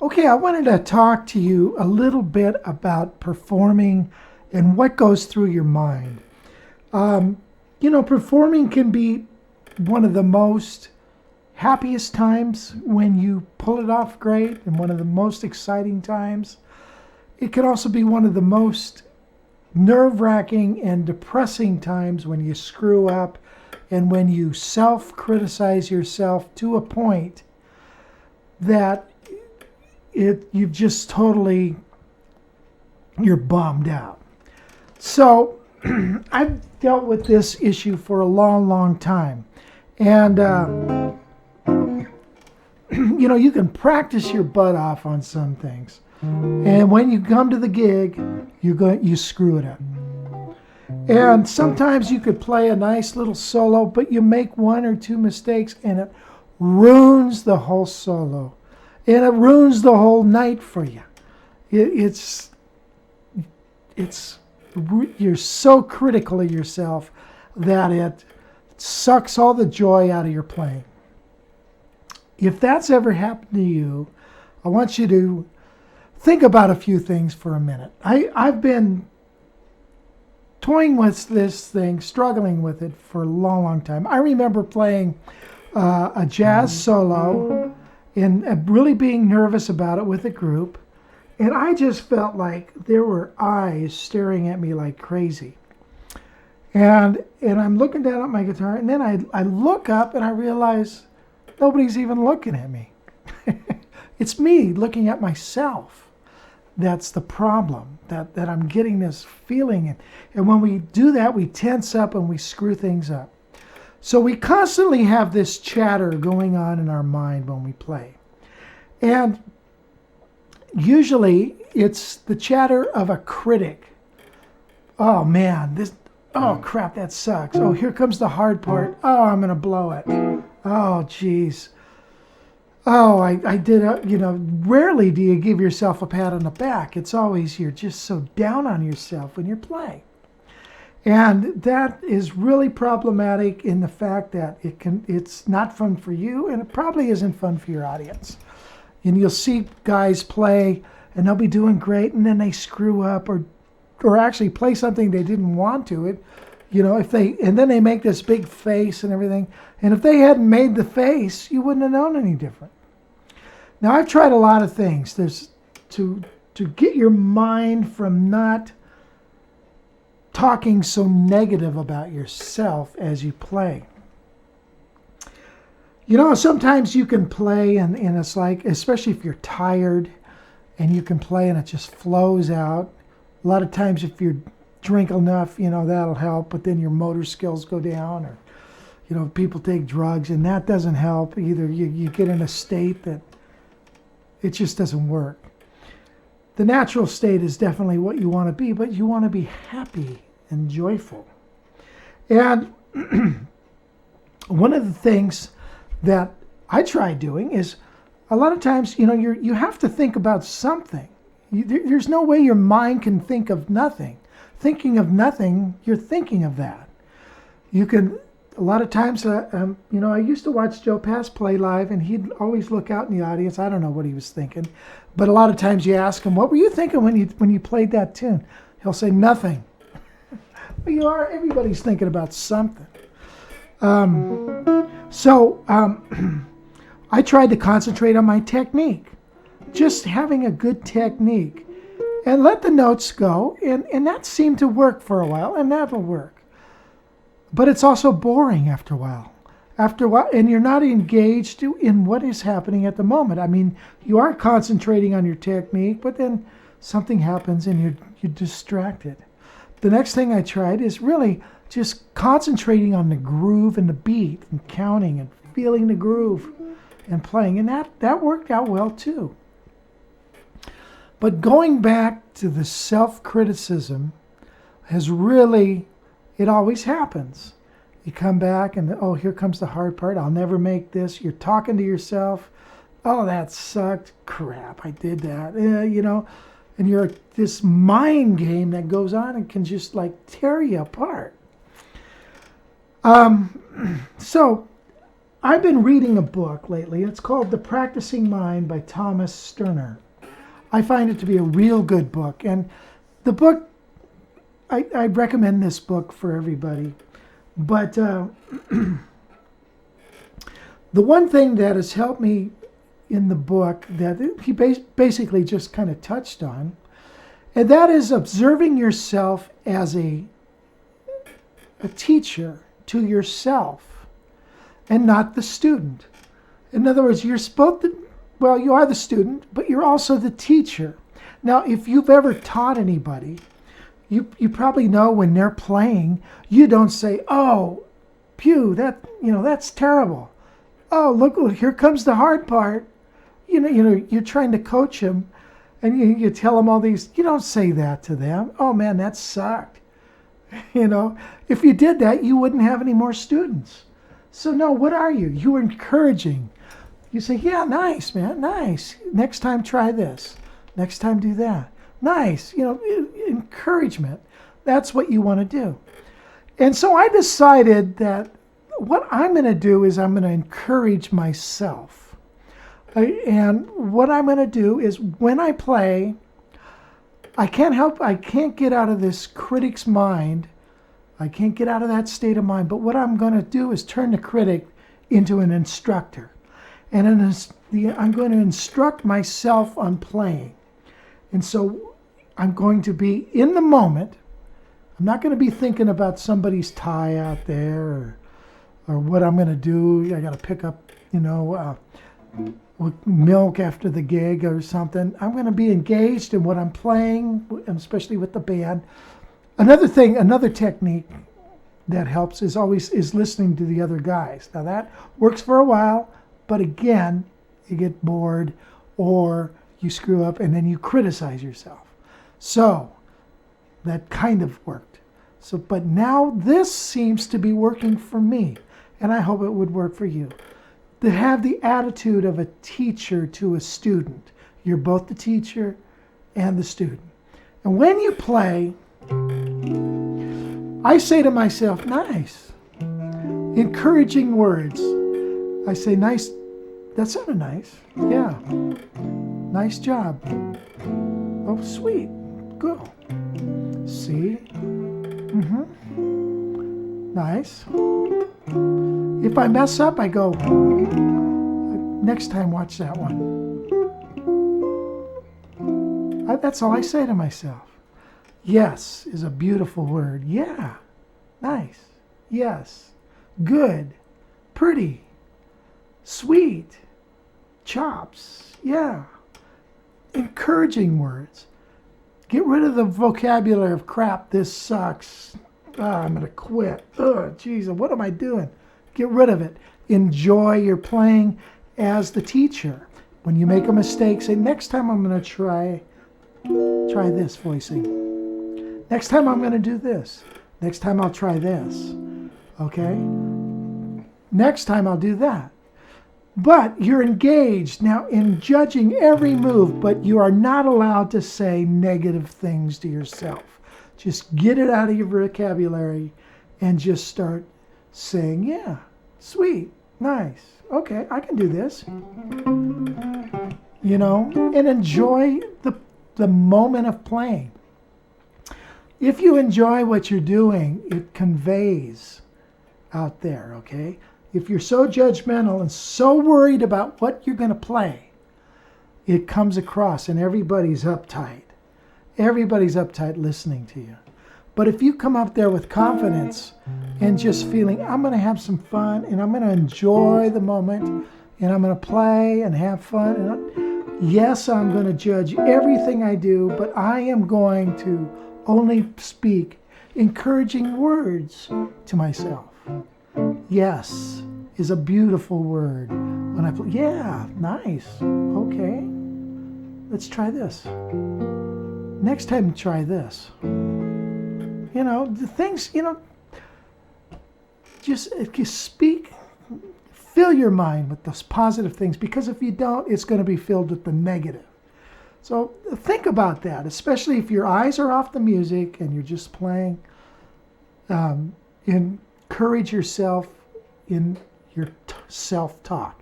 Okay, I wanted to talk to you a little bit about performing and what goes through your mind. Um, Performing can be one of the most happiest times when you pull it off great and one of the most exciting times. It can also be one of the most nerve wracking and depressing times when you screw up and when you self criticize yourself to a point that you've just totally, you're bummed out. So I've dealt with this issue for a long, long time. And, you can practice your butt off on some things. And when you come to the gig, you screw it up. And sometimes you could play a nice little solo, but you make one or two mistakes and it ruins the whole solo. And it ruins the whole night for you. It's you're so critical of yourself that it sucks all the joy out of your playing. If that's ever happened to you, I want you to think about a few things for a minute. I've been toying with this thing, struggling with it for a long, long time. I remember playing a jazz solo and really being nervous about it with a group. And I just felt like there were eyes staring at me like crazy. And I'm looking down at my guitar, and then I look up and I realize nobody's even looking at me. It's me looking at myself. That's the problem, that I'm getting this feeling. And when we do that, we tense up and we screw things up. So we constantly have this chatter going on in our mind when we play. And usually it's the chatter of a critic. Oh man, oh crap, that sucks. Oh, here comes the hard part. Oh, I'm going to blow it. Oh, geez. Oh, I did, rarely do you give yourself a pat on the back. It's always you're just so down on yourself when you're playing. And that is really problematic in the fact that it's not fun for you, and it probably isn't fun for your audience. And you'll see guys play and they'll be doing great and then they screw up or actually play something they didn't want to. And then they make this big face and everything. And if they hadn't made the face, you wouldn't have known any different. Now I've tried a lot of things. There's to get your mind from not talking so negative about yourself as you play. Sometimes you can play and it's like, especially if you're tired and you can play and it just flows out. A lot of times if you drink enough, that'll help, but then your motor skills go down, or, people take drugs and that doesn't help either. You get in a state that it just doesn't work. The natural state is definitely what you want to be, but you want to be happy and joyful. And one of the things that I try doing is a lot of times, you have to think about something. There's no way your mind can think of nothing. Thinking of nothing, you're thinking of that. You can, a lot of times, I used to watch Joe Pass play live, and he'd always look out in the audience. I don't know what he was thinking, but a lot of times you ask him, "What were you thinking when you played that tune?" He'll say, "Nothing." Well, everybody's thinking about something. I tried to concentrate on my technique, just having a good technique, and let the notes go, and that seemed to work for a while, and that'll work. But it's also boring after a while. And you're not engaged in what is happening at the moment. I mean, you are concentrating on your technique, but then something happens and you're distracted. The next thing I tried is really just concentrating on the groove and the beat and counting and feeling the groove and playing. And that worked out well too. But going back to the self-criticism has really, it always happens. You come back and, oh, here comes the hard part. I'll never make this. You're talking to yourself. Oh, that sucked. Crap, I did that. And you're this mind game that goes on and can just like tear you apart. So I've been reading a book lately. It's called The Practicing Mind by Thomas Sterner. I find it to be a real good book. And the book, I'd recommend this book for everybody. But the one thing that has helped me in the book that he basically just kind of touched on, and that is observing yourself as a teacher to yourself and not the student. In other words, you're supposed to, well, you are the student, but you're also the teacher. Now, if you've ever taught anybody, you probably know when they're playing, you don't say, "Oh, pew, that's terrible. Oh, look, here comes the hard part." You're trying to coach them, and you tell them all these. You don't say that to them. "Oh man, that sucked." If you did that, you wouldn't have any more students. So no, what are you? You're encouraging. You say, "Yeah, nice, man, nice. Next time, try this. Next time, do that. Nice." Encouragement. That's what you want to do. And so I decided that what I'm going to do is I'm going to encourage myself. And what I'm going to do is when I play, I can't get out of this critic's mind. I can't get out of that state of mind. But what I'm going to do is turn the critic into an instructor. And I'm going to instruct myself on playing. And so I'm going to be in the moment. I'm not going to be thinking about somebody's tie out there or what I'm going to do. I got to pick up, milk after the gig or something. I'm going to be engaged in what I'm playing, especially with the band. Another technique that helps is listening to the other guys. Now that works for a while, but again, you get bored or you screw up and then you criticize yourself. So that kind of worked. But now this seems to be working for me, and I hope it would work for you. To have the attitude of a teacher to a student. You're both the teacher and the student. And when you play, I say to myself, "Nice." Encouraging words. I say, "Nice. That sounded nice. Yeah. Nice job. Oh, sweet. Good. See? Nice." If I mess up, I go, "Next time, watch that one." That's all I say to myself. Yes is a beautiful word. Yeah. Nice. Yes. Good. Pretty. Sweet. Chops. Yeah. Encouraging words. Get rid of the vocabulary of "crap, this sucks. I'm going to quit. Oh, geez, what am I doing?" Get rid of it. Enjoy your playing as the teacher. When you make a mistake, say, "Next time I'm going to try this voicing. Next time I'm going to do this. Next time I'll try this." Okay? Next time I'll do that. But you're engaged now in judging every move, but you are not allowed to say negative things to yourself. Just get it out of your vocabulary and just start saying, "Yeah, sweet, nice, okay, I can do this." And enjoy the moment of playing. If you enjoy what you're doing, it conveys out there, okay? If you're so judgmental and so worried about what you're going to play, it comes across and everybody's uptight. Everybody's uptight listening to you. But if you come up there with confidence and just feeling, "I'm going to have some fun and I'm going to enjoy the moment and I'm going to play and have fun. And yes, I'm going to judge everything I do, but I am going to only speak encouraging words to myself." Yes is a beautiful word. When I play, "Yeah, nice. Okay. Let's try this. Next time, try this." The things, just speak, fill your mind with those positive things, because if you don't, it's going to be filled with the negative. So think about that, especially if your eyes are off the music and you're just playing. Encourage yourself in your self-talk.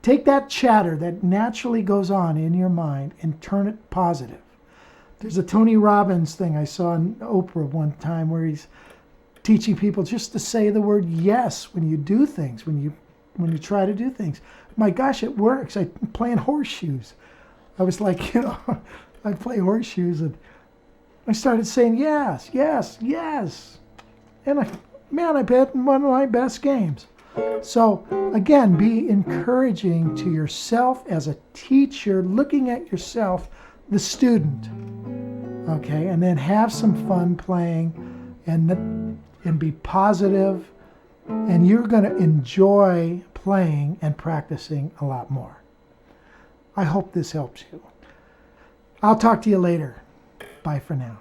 Take that chatter that naturally goes on in your mind and turn it positive. There's a Tony Robbins thing I saw on Oprah one time where he's teaching people just to say the word yes when you do things, when you try to do things. My gosh, it works. I'm playing horseshoes. I was like, I play horseshoes, and I started saying yes, yes, yes. And I bet one of my best games. So again, be encouraging to yourself as a teacher, looking at yourself, the student. Okay, and then have some fun playing and be positive, and you're going to enjoy playing and practicing a lot more. I hope this helps you. I'll talk to you later. Bye for now.